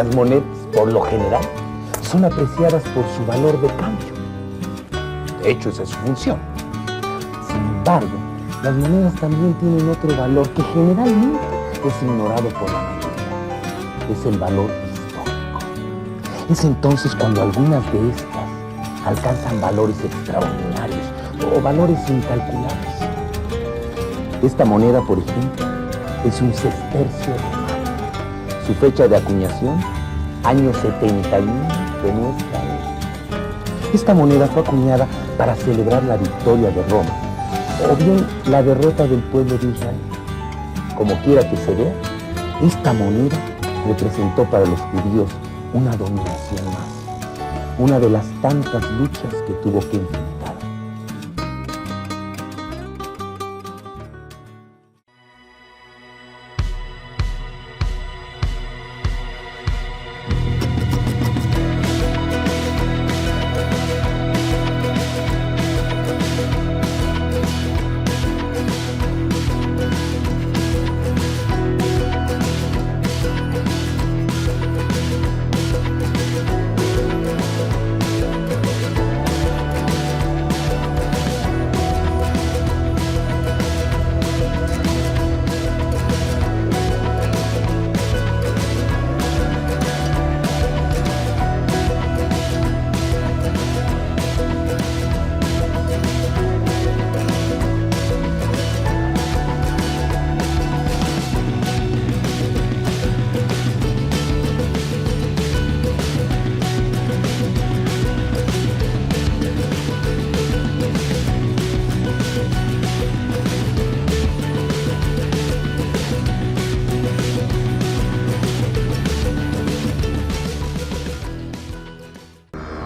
las monedas, por lo general, son apreciadas por su valor de cambio. De hecho, esa es su función. Sin embargo, las monedas también tienen otro valor que generalmente es ignorado por la mayoría. Es el valor histórico. Es entonces cuando algunas de estas alcanzan valores extraordinarios o valores incalculables. Esta moneda, por ejemplo, es un sestercio romano. Su fecha de acuñación, año 71 de nuestra era. Esta moneda fue acuñada para celebrar la victoria de Roma, o bien la derrota del pueblo de Israel. Como quiera que se vea, esta moneda representó para los judíos una dominación más, una de las tantas luchas que tuvo que enfrentar.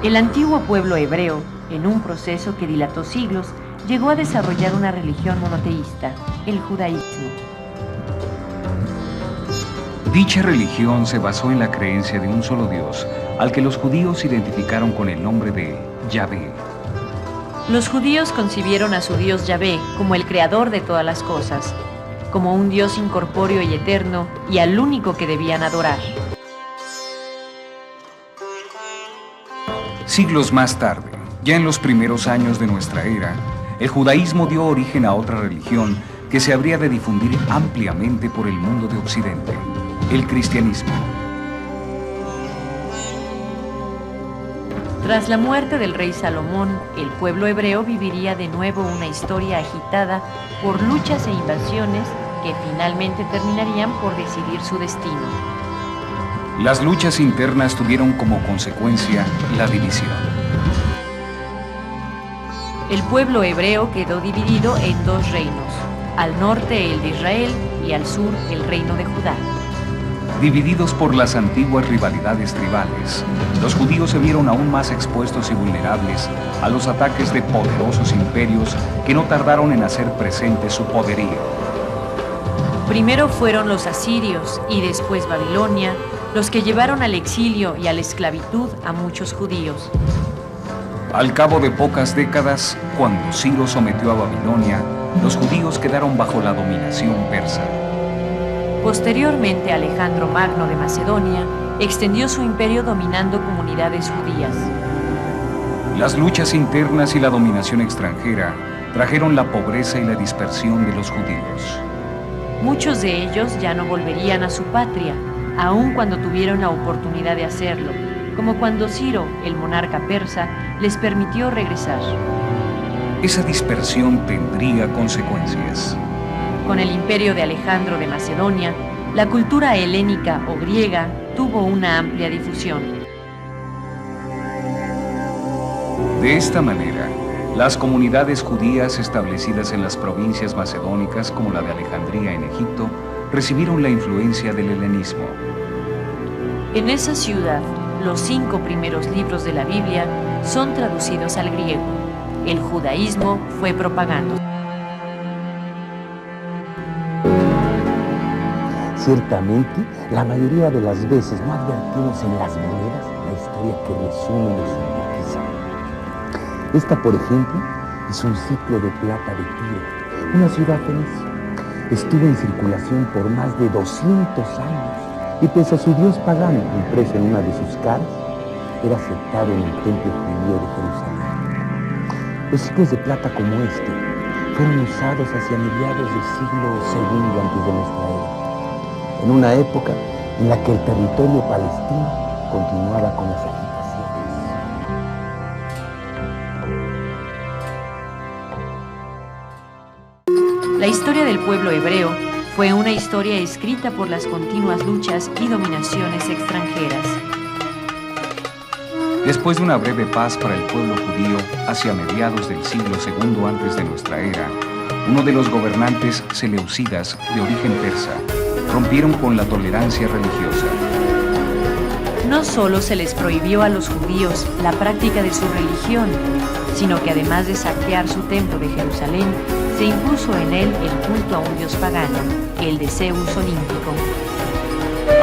El antiguo pueblo hebreo, en un proceso que dilató siglos, llegó a desarrollar una religión monoteísta, el judaísmo. Dicha religión se basó en la creencia de un solo Dios, al que los judíos identificaron con el nombre de Yahvé. Los judíos concibieron a su Dios Yahvé como el creador de todas las cosas, como un Dios incorpóreo y eterno, y al único que debían adorar. Siglos más tarde, ya en los primeros años de nuestra era, el judaísmo dio origen a otra religión que se habría de difundir ampliamente por el mundo de Occidente, el cristianismo. Tras la muerte del rey Salomón, el pueblo hebreo viviría de nuevo una historia agitada por luchas e invasiones que finalmente terminarían por decidir su destino. Las luchas internas tuvieron como consecuencia la división. El pueblo hebreo quedó dividido en dos reinos, al norte el de Israel y al sur el reino de Judá. Divididos por las antiguas rivalidades tribales, los judíos se vieron aún más expuestos y vulnerables a los ataques de poderosos imperios que no tardaron en hacer presente su poderío. Primero fueron los asirios y después Babilonia, los que llevaron al exilio y a la esclavitud a muchos judíos. Al cabo de pocas décadas, cuando Ciro sometió a Babilonia, los judíos quedaron bajo la dominación persa. Posteriormente, Alejandro Magno de Macedonia extendió su imperio dominando comunidades judías. Las luchas internas y la dominación extranjera trajeron la pobreza y la dispersión de los judíos. Muchos de ellos ya no volverían a su patria, aun cuando tuvieron la oportunidad de hacerlo, como cuando Ciro, el monarca persa, les permitió regresar. Esa dispersión tendría consecuencias. Con el imperio de Alejandro de Macedonia, la cultura helénica o griega tuvo una amplia difusión. De esta manera, las comunidades judías establecidas en las provincias macedónicas, como la de Alejandría en Egipto, recibieron la influencia del helenismo. En esa ciudad, los 5 primeros libros de la Biblia son traducidos al griego. El judaísmo fue propagándose. Ciertamente, la mayoría de las veces no advertimos en las monedas la historia que resume y sintetiza. Esta, por ejemplo, es un ciclo de plata de Tiro, una ciudad fenicia. Estuvo en circulación por más de 200 años y pese a su dios pagano impreso en una de sus caras, era aceptado en el templo judío de Jerusalén. Los ciclos de plata como este fueron usados hacia mediados del siglo II antes de nuestra era, en una época en la que el territorio palestino continuaba con las agitaciones. La historia del pueblo hebreo fue una historia escrita por las continuas luchas y dominaciones extranjeras. Después de una breve paz para el pueblo judío hacia mediados del siglo II antes de nuestra era, uno de los gobernantes seleucidas de origen persa rompieron con la tolerancia religiosa. No solo se les prohibió a los judíos la práctica de su religión, sino que además de saquear su templo de Jerusalén, se impuso en él el culto a un dios pagano, el de Zeus olímpico.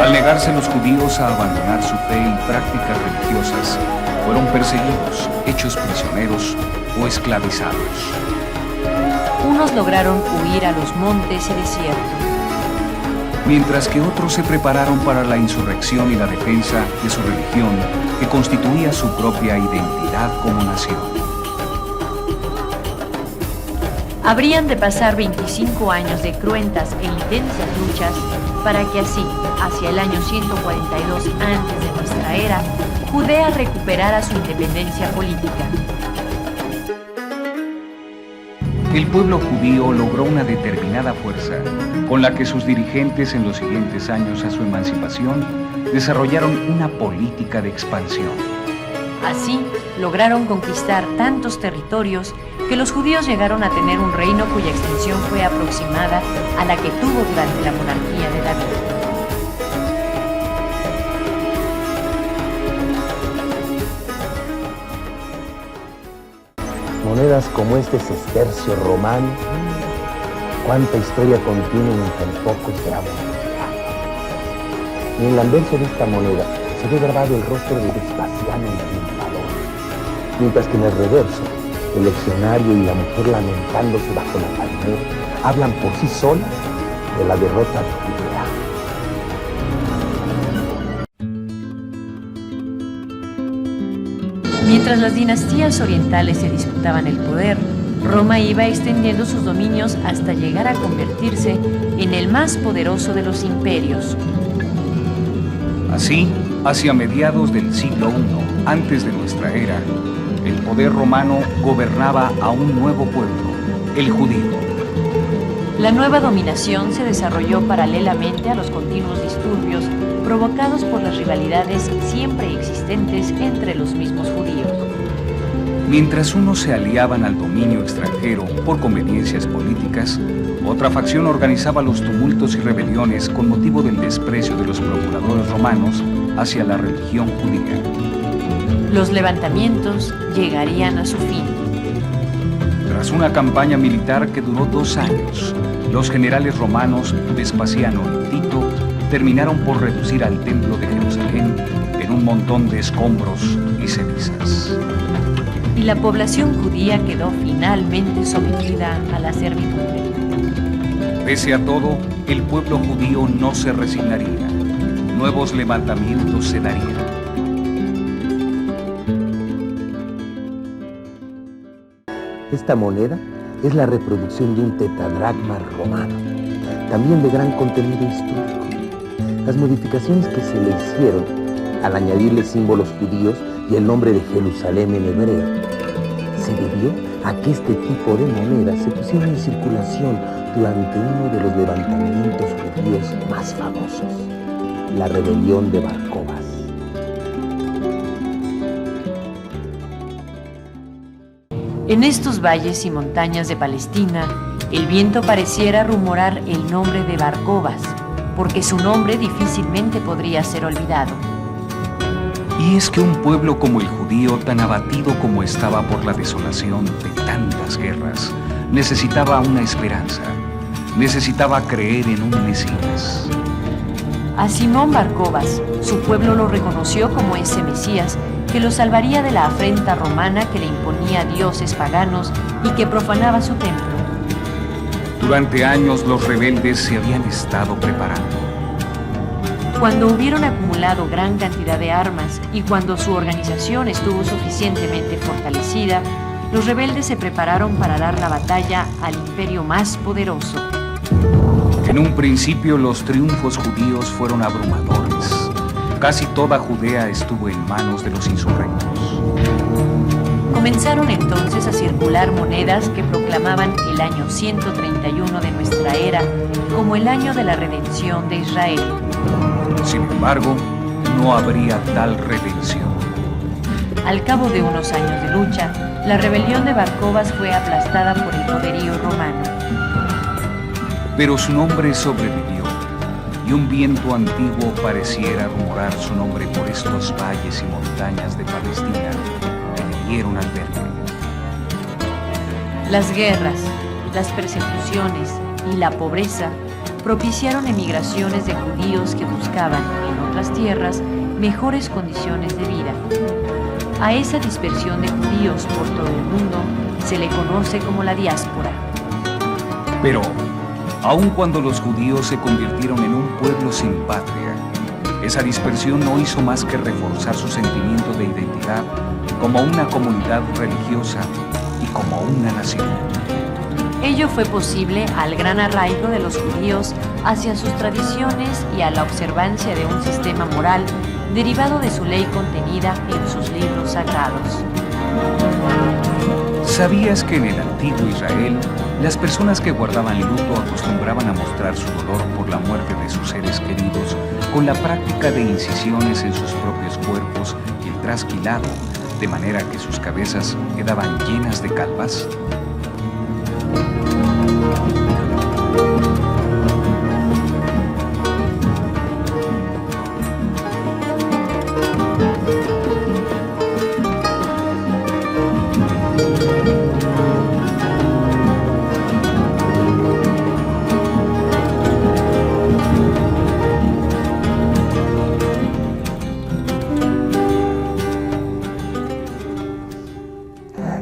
Al negarse los judíos a abandonar su fe y prácticas religiosas, fueron perseguidos, hechos prisioneros o esclavizados. Unos lograron huir a los montes y desiertos, mientras que otros se prepararon para la insurrección y la defensa de su religión, que constituía su propia identidad como nación. Habrían de pasar 25 años de cruentas e intensas luchas para que así, hacia el año 142 antes de nuestra era, Judea recuperara su independencia política. El pueblo judío logró una determinada fuerza, con la que sus dirigentes en los siguientes años a su emancipación desarrollaron una política de expansión. Así, lograron conquistar tantos territorios que los judíos llegaron a tener un reino cuya extensión fue aproximada a la que tuvo durante la monarquía de David. Monedas como este sestercio romano, cuánta historia contienen en tan pocos gramos de plata. En el anverso de esta moneda se ve grabado el rostro de Vespasiano el triunfador, mientras que en el reverso, el leccionario y la mujer lamentándose bajo la palmera hablan por sí solas de la derrota de Judea. Mientras las dinastías orientales se disputaban el poder, Roma iba extendiendo sus dominios hasta llegar a convertirse en el más poderoso de los imperios. Así, hacia mediados del siglo I antes de nuestra era, el poder romano gobernaba a un nuevo pueblo, el judío. La nueva dominación se desarrolló paralelamente a los continuos disturbios provocados por las rivalidades siempre existentes entre los mismos judíos. Mientras unos se aliaban al dominio extranjero por conveniencias políticas, otra facción organizaba los tumultos y rebeliones con motivo del desprecio de los procuradores romanos hacia la religión judía. Los levantamientos llegarían a su fin. Tras una campaña militar que duró 2 años, los generales romanos Vespasiano y Tito terminaron por reducir al templo de Jerusalén en un montón de escombros y cenizas. Y la población judía quedó finalmente sometida a la servidumbre. Pese a todo, el pueblo judío no se resignaría. Nuevos levantamientos se darían. Esta moneda es la reproducción de un tetradracma romano, también de gran contenido histórico. Las modificaciones que se le hicieron al añadirle símbolos judíos y el nombre de Jerusalén en hebreo se debió a que este tipo de monedas se pusieron en circulación durante uno de los levantamientos judíos más famosos, la rebelión de Bar Cobas. En estos valles y montañas de Palestina, el viento pareciera rumorar el nombre de Bar Cobas, porque su nombre difícilmente podría ser olvidado. Y es que un pueblo como el judío, tan abatido como estaba por la desolación de tantas guerras, necesitaba una esperanza, necesitaba creer en un Mesías. A Simón Bar Cobas, su pueblo lo reconoció como ese Mesías que lo salvaría de la afrenta romana que le imponía dioses paganos y que profanaba su templo. Durante años los rebeldes se habían estado preparando. Cuando hubieron acumulado gran cantidad de armas y cuando su organización estuvo suficientemente fortalecida, los rebeldes se prepararon para dar la batalla al imperio más poderoso. En un principio los triunfos judíos fueron abrumadores. Casi toda Judea estuvo en manos de los insurrectos. Comenzaron entonces a circular monedas que proclamaban el año 131 de nuestra era como el año de la redención de Israel. Sin embargo, no habría tal redención. Al cabo de unos años de lucha, la rebelión de Bar Cobas fue aplastada por el poderío romano. Pero su nombre sobrevivió, y un viento antiguo pareciera rumorar su nombre por estos valles y montañas de Palestina que le dieron albergue. Las guerras, las persecuciones y la pobreza propiciaron emigraciones de judíos que buscaban, en otras tierras, mejores condiciones de vida. A esa dispersión de judíos por todo el mundo se le conoce como la diáspora. Pero, aun cuando los judíos se convirtieron en un pueblo sin patria, esa dispersión no hizo más que reforzar su sentimiento de identidad como una comunidad religiosa y como una nación. Ello fue posible al gran arraigo de los judíos hacia sus tradiciones y a la observancia de un sistema moral derivado de su ley contenida en sus libros sagrados. ¿Sabías que en el antiguo Israel, las personas que guardaban luto acostumbraban a mostrar su dolor por la muerte de sus seres queridos con la práctica de incisiones en sus propios cuerpos y el trasquilado, de manera que sus cabezas quedaban llenas de calvas?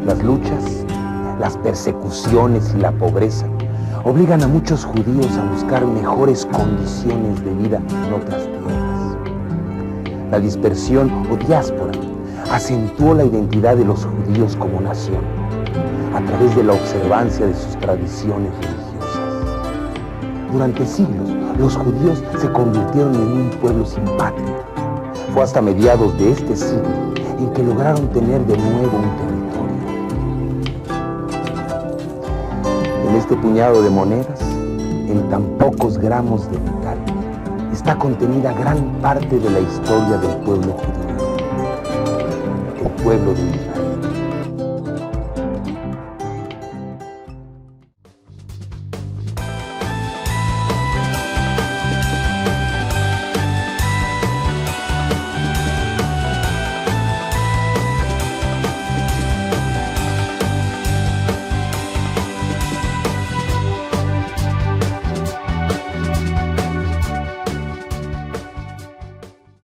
Las luchas, las persecuciones y la pobreza obligan a muchos judíos a buscar mejores condiciones de vida en otras tierras. La dispersión o diáspora acentuó la identidad de los judíos como nación a través de la observancia de sus tradiciones religiosas. Durante siglos, los judíos se convirtieron en un pueblo sin patria. Fue hasta mediados de este siglo en que lograron tener de nuevo un territorio. En este puñado de monedas, en tan pocos gramos de metal, está contenida gran parte de la historia del pueblo judío, el pueblo de Israel.